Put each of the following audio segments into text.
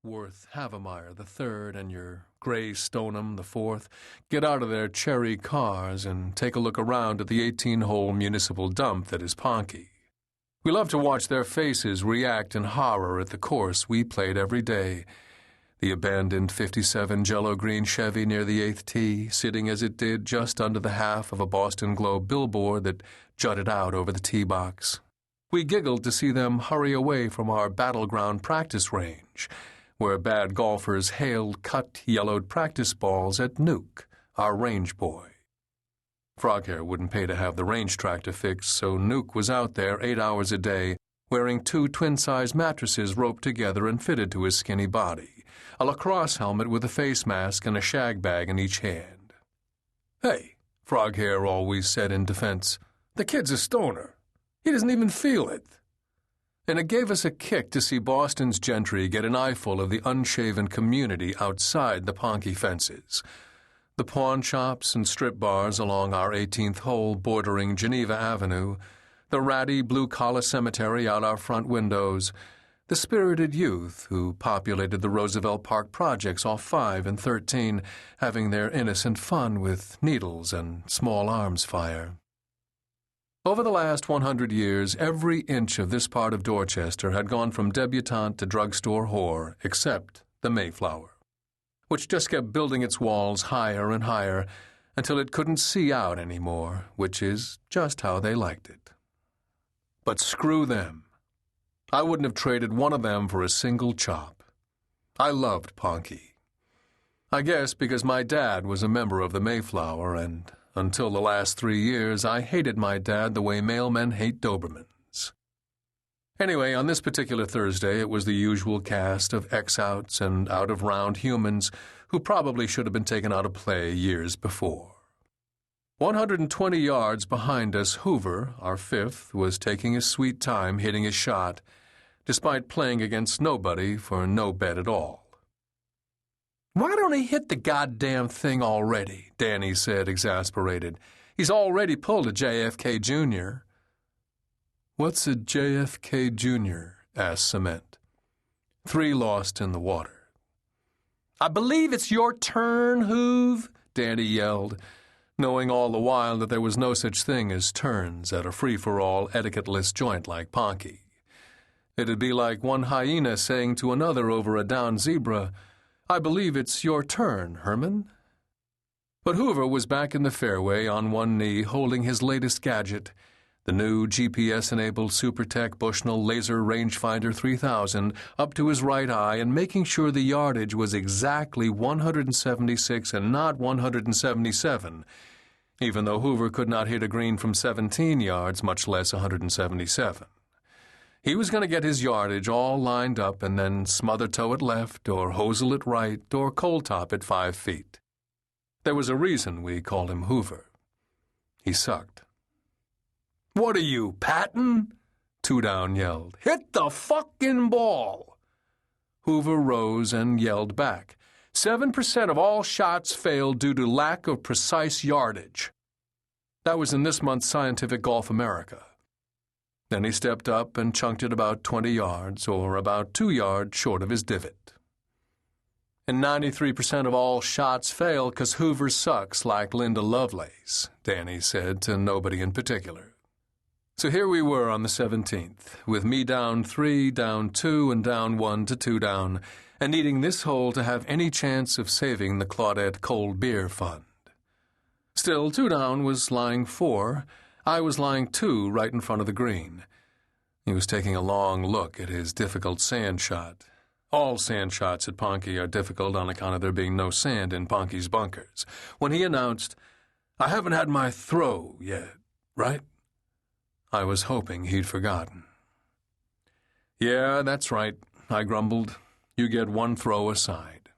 Worth Havemeyer the third and your Gray Stoneham the fourth get out of their cherry cars and take a look around at the 18-hole municipal dump that is Ponky. We love to watch their faces react in horror at the course we played every day. The abandoned 57 jello-green Chevy near the 8th tee, sitting as it did just under the half of a Boston Globe billboard that jutted out over the tee box. We giggled to see them hurry away from our battleground practice range, where bad golfers hailed cut, yellowed practice balls at Nuke, our range boy. Froghair wouldn't pay to have the range tractor fixed, so Nuke was out there 8 hours a day, wearing 2 twin-size mattresses roped together and fitted to his skinny body, a lacrosse helmet with a face mask and a shag bag in each hand. "Hey," Froghair always said in defense, "the kid's a stoner. He doesn't even feel it." And it gave us a kick to see Boston's gentry get an eyeful of the unshaven community outside the Ponky fences. The pawn shops and strip bars along our 18th hole bordering Geneva Avenue, the ratty blue-collar cemetery out our front windows, the spirited youth who populated the Roosevelt Park projects off 5 and 13, having their innocent fun with needles and small arms fire. Over the last 100 years, every inch of this part of Dorchester had gone from debutante to drugstore whore, except the Mayflower, which just kept building its walls higher and higher until it couldn't see out anymore, which is just how they liked it. But screw them. I wouldn't have traded one of them for a single chop. I loved Ponky. I guess because my dad was a member of the Mayflower, and until the last 3 years, I hated my dad the way mailmen hate Dobermans. Anyway, on this particular Thursday, it was the usual cast of ex-outs and out-of-round humans who probably should have been taken out of play years before. 120 yards behind us, Hoover, our fifth, was taking his sweet time hitting his shot, despite playing against nobody for no bet at all. "Why don't he hit the goddamn thing already?" Dannie said, exasperated. "He's already pulled a JFK Jr." "What's a JFK Jr.?" asked Cement. 3 lost in the water. "I believe it's your turn, Hoove," Dannie yelled, knowing all the while that there was no such thing as turns at a free-for-all, etiquette-less joint like Ponky. It'd be like one hyena saying to another over a downed zebra, "I believe it's your turn, Herman." But Hoover was back in the fairway on one knee holding his latest gadget, the new GPS-enabled SuperTech Bushnell Laser Rangefinder 3000, up to his right eye and making sure the yardage was exactly 176 and not 177, even though Hoover could not hit a green from 17 yards, much less 177. He was going to get his yardage all lined up and then smother toe it left or hosel it right or cold top it 5 feet. There was a reason we called him Hoover. He sucked. "What are you, Patton?" Two Down yelled. "Hit the fucking ball!" Hoover rose and yelled back. 7% of all shots failed due to lack of precise yardage. That was in this month's Scientific Golf America. Then he stepped up and chunked it about 20 yards, or about 2 yards short of his divot. "And 93% of all shots fail 'cause Hoover sucks like Linda Lovelace," Dannie said to nobody in particular. So here we were on the 17th, with me down 3, down 2, and down 1 to 2 down, and needing this hole to have any chance of saving the Claudette Cold Beer Fund. Still, 2 down was lying 4. I was lying 2 right in front of the green. He was taking a long look at his difficult sand shot. All sand shots at Ponky are difficult on account of there being no sand in Ponky's bunkers. When he announced, "I haven't had my throw yet, right?" I was hoping he'd forgotten. "Yeah, that's right," I grumbled. "You get 1 throw aside."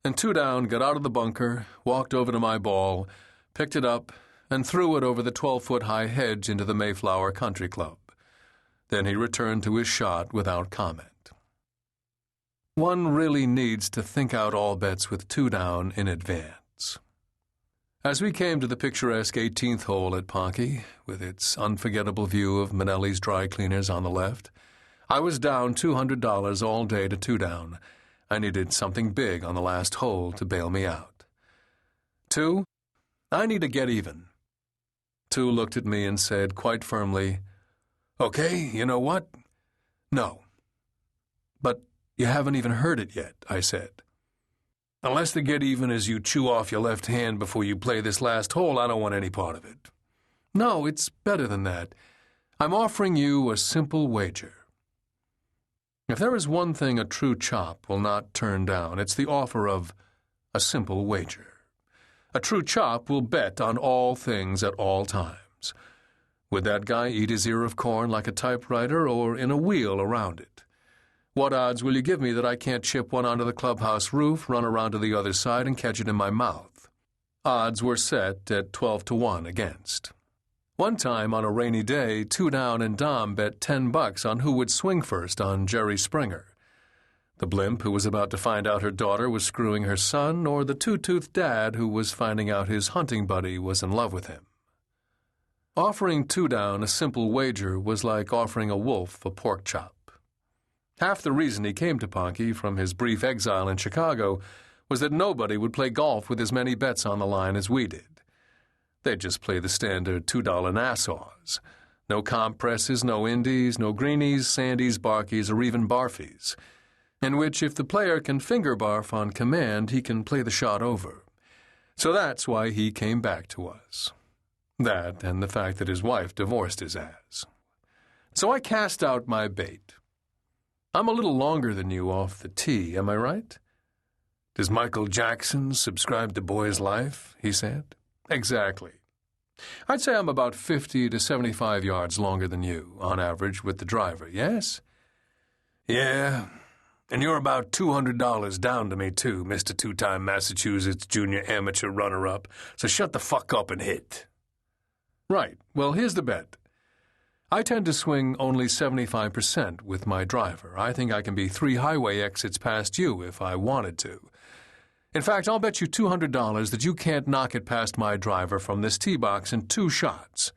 And 2 down got out of the bunker, walked over to my ball, picked it up, and threw it over the 12-foot-high hedge into the Mayflower Country Club. Then he returned to his shot without comment. One really needs to think out all bets with 2 down in advance. As we came to the picturesque 18th hole at Ponky, with its unforgettable view of Manelli's dry cleaners on the left, I was down $200 all day to 2 down. I needed something big on the last hole to bail me out. 2, I need to get even. 2 looked at me and said quite firmly, "Okay, you know what? No." "But you haven't even heard it yet," I said. "Unless the get even is you chew off your left hand before you play this last hole, I don't want any part of it." "No, it's better than that. I'm offering you a simple wager." If there is one thing a true chop will not turn down, it's the offer of a simple wager. A true chop will bet on all things at all times. Would that guy eat his ear of corn like a typewriter or in a wheel around it? What odds will you give me that I can't chip one onto the clubhouse roof, run around to the other side, and catch it in my mouth? Odds were set at 12-1 against. One time on a rainy day, 2 down and Dom bet $10 on who would swing first on Jerry Springer. The blimp who was about to find out her daughter was screwing her son, or the two-toothed dad who was finding out his hunting buddy was in love with him. Offering 2 down a simple wager was like offering a wolf a pork chop. Half the reason he came to Ponky from his brief exile in Chicago was that nobody would play golf with as many bets on the line as we did. They'd just play the standard $2 Nassaus. No compresses, no indies, no greenies, sandies, barkies, or even barfies, in which if the player can finger barf on command, he can play the shot over. So that's why he came back to us. That and the fact that his wife divorced his ass. So I cast out my bait. "I'm a little longer than you off the tee, am I right?" "Does Michael Jackson subscribe to Boy's Life?" he said. "Exactly. I'd say I'm about 50 to 75 yards longer than you, on average, with the driver, yes?" "Yeah, and you're about $200 down to me, too, Mr. 2-time Massachusetts Junior Amateur runner-up, so shut the fuck up and hit." "Right. Well, here's the bet. I tend to swing only 75% with my driver. I think I can be 3 highway exits past you if I wanted to. In fact, I'll bet you $200 that you can't knock it past my driver from this tee box in 2 shots.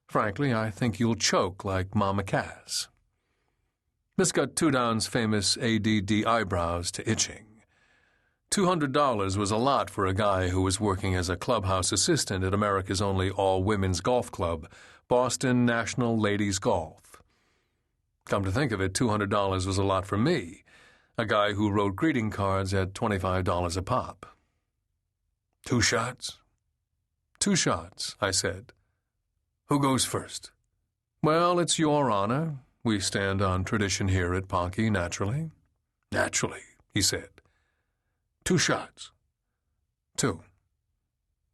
Frankly, I think you'll choke like Mama Cass." This got 2 down's famous ADD eyebrows to itching. $200 was a lot for a guy who was working as a clubhouse assistant at America's only all-women's golf club, Boston National Ladies Golf. Come to think of it, $200 was a lot for me, a guy who wrote greeting cards at $25 a pop. 2 shots? 2 shots, I said. "Who goes first?" "Well, it's your honor. We stand on tradition here at Ponky, naturally." "Naturally," he said. 2 shots. 2.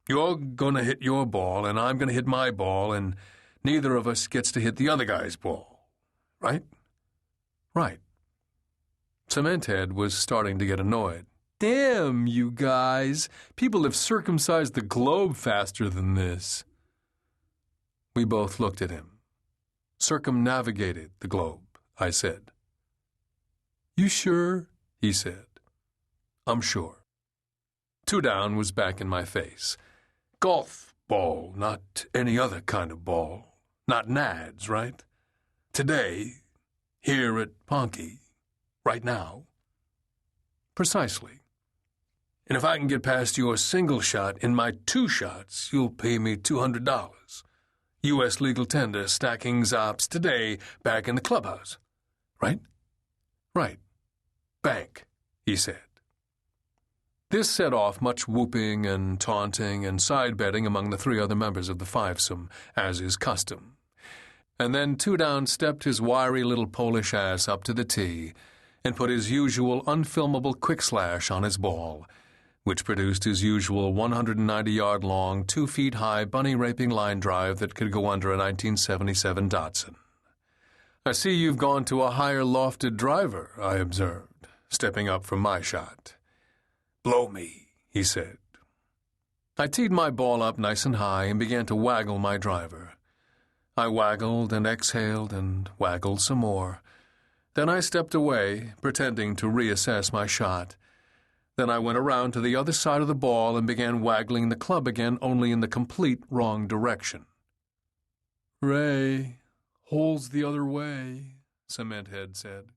You're gonna hit your ball, and I'm gonna hit my ball, and neither of us gets to hit the other guy's ball. Right?" "Right." Cementhead was starting to get annoyed. "Damn, you guys. People have circumcised the globe faster than this." We both looked at him. "Circumnavigated the globe," I said. "You sure?" he said. "I'm sure." 2 down was back in my face. "Golf ball, not any other kind of ball. Not nads, right? Today, here at Ponky. Right now." "Precisely." "And if I can get past your single shot in my 2 shots, you'll pay me $200. U.S. legal tender, stacking zops today back in the clubhouse. Right?" "Right. Bank," he said. This set off much whooping and taunting and side-betting among the 3 other members of the fivesome, as is custom. And then 2 down stepped his wiry little Polish ass up to the tee and put his usual unfilmable quick slash on his ball, which produced his usual 190-yard-long, 2-feet-high bunny-raping line drive that could go under a 1977 Datsun. "I see you've gone to a higher lofted driver," I observed, stepping up from my shot. "Blow me," he said. I teed my ball up nice and high and began to waggle my driver. I waggled and exhaled and waggled some more. Then I stepped away, pretending to reassess my shot. Then I went around to the other side of the ball and began waggling the club again, only in the complete wrong direction. "Ray, hole's the other way," Cement Head said.